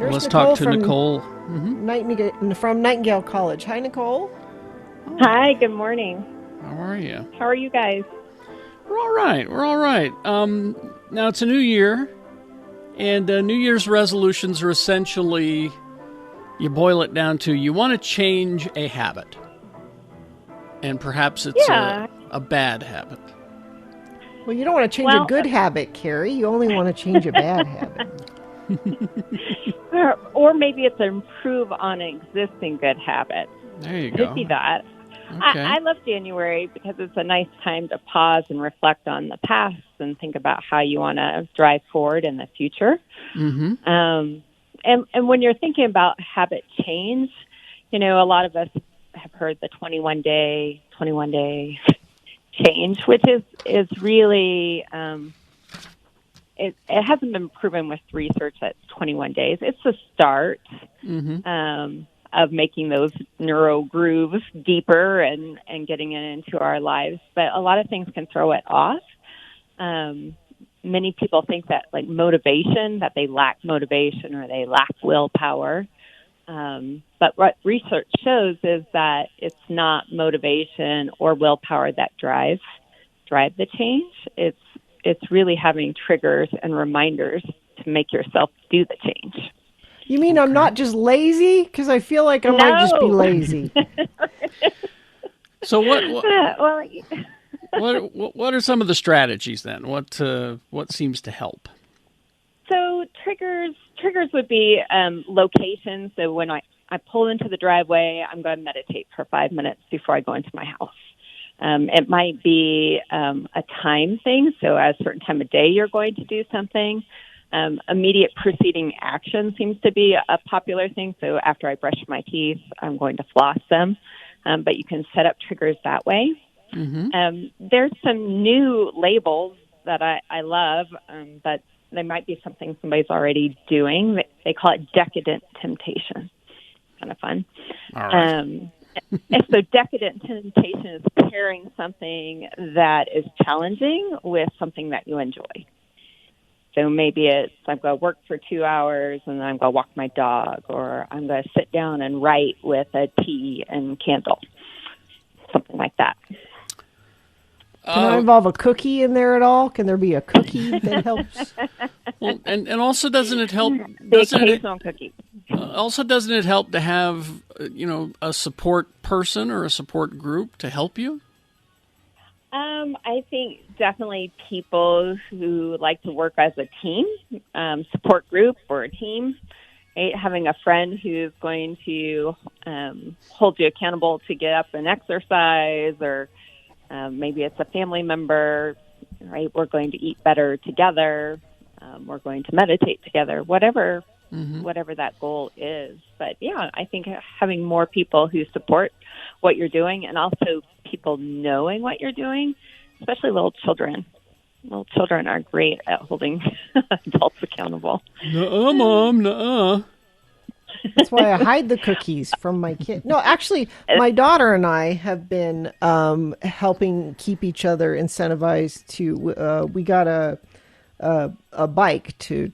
So There's let's talk Nicole to Nicole. Mm-hmm. from Nightingale College. Hi, Nicole. Oh, Hi, good morning. how are you? How are you guys? We're all right. We're all right. Now it's a new year, and New Year's resolutions are essentially, you boil it down to, you want to change a habit, and perhaps it's Yeah. a bad habit. Well, you don't want to change a Well, good habit, Carrie. You only want to change a bad habit. or maybe it's improve on an existing good habit. There you Could be go. that. Okay. I love January because it's a nice time to pause and reflect on the past and think about how you want to drive forward in the future. Mm-hmm. And when you're thinking about habit change, a lot of us have heard the 21 day change, which is really it hasn't been proven with research that 21 days. It's the start of making those neuro grooves deeper and getting it into our lives. But a lot of things can throw it off. Many people think that that they lack motivation or they lack willpower. But what research shows is that it's not motivation or willpower that drive the change. It's really having triggers and reminders to make yourself do the change. You mean I'm not just lazy? Because I feel like I might just be lazy. So Well, what are some of the strategies then? What seems to help? so triggers would be locations. So when I pull into the driveway, I'm going to meditate for 5 minutes before I go into my house. It might be a time thing. So at a certain time of day, you're going to do something. Immediate preceding action seems to be a popular thing. So after I brush my teeth, I'm going to floss them. But you can set up triggers that way. Mm-hmm. There's some new labels that I love, but they might be something somebody's already doing. They call it decadent temptation. Kind of fun. All right. And so decadent temptation is pairing something that is challenging with something that you enjoy. So maybe it's I'm going to work for 2 hours and then I'm going to walk my dog, or I'm going to sit down and write with a tea and candle, something like that. Can I involve a cookie in there at all? Can there be a cookie that helps? Well, and also doesn't it help? The occasional cookie. Also, doesn't it help to have a support person or a support group to help you? I think definitely people who like to work as a team, support group or a team, right? Having a friend who's going to hold you accountable to get up and exercise, or maybe it's a family member, right? We're going to eat better together. We're going to meditate together, whatever that goal is. But yeah, I think having more people who support what you're doing, and also people knowing what you're doing, especially little children. Little children are great at holding adults accountable. Nuh-uh, Mom, nuh-uh. That's why I hide the cookies from my kid. No, actually, my daughter and I have been helping keep each other incentivized to. We got a bike to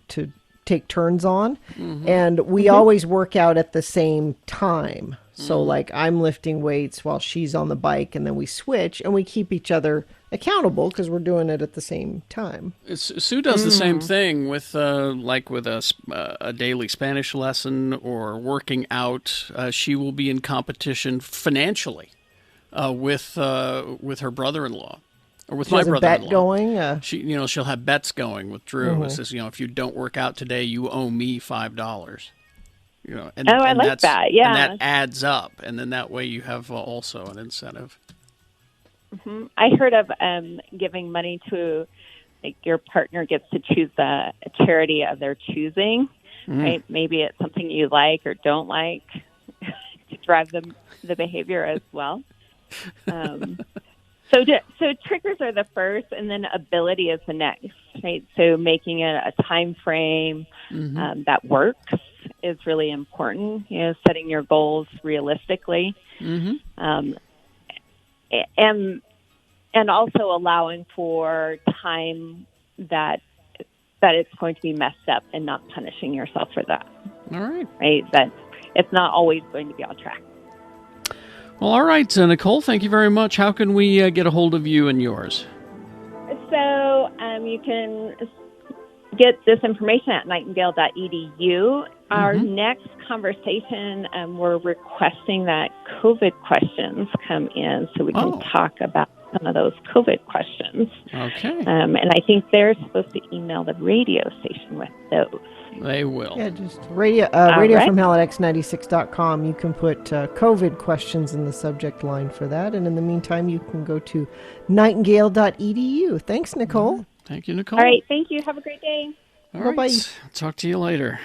take turns on, and we always work out at the same time. So like I'm lifting weights while she's on the bike, and then we switch and we keep each other accountable because we're doing it at the same time. Sue does the same thing with with a daily Spanish lesson or working out. She will be in competition financially with her brother-in-law. Or with my brother-in-law. Bet going. She'll have bets going with Drew. It says, if you don't work out today, you owe me $5. I like that. Yeah, and that adds up, and then that way you have also an incentive. Mm-hmm. I heard of giving money to, your partner gets to choose a charity of their choosing. Right? Maybe it's something you like or don't like to drive the behavior as well. So triggers are the first, and then ability is the next, right? So making it a time frame that works is really important. Setting your goals realistically, and also allowing for time that it's going to be messed up and not punishing yourself for that. All right. right? That it's not always going to be on track. Well, all right, Nicole, thank you very much. How can we get a hold of you and yours? So you can get this information at nightingale.edu. Our next conversation, we're requesting that COVID questions come in so we can talk about some of those COVID questions. Okay. And I think they're supposed to email the radio station with those. They will. Yeah, just radio right. from hell at x96.com. You can put COVID questions in the subject line for that. And in the meantime, you can go to nightingale.edu. Thanks, Nicole. Thank you, Nicole. All right. Thank you. Have a great day. All right. Bye-bye. Talk to you later.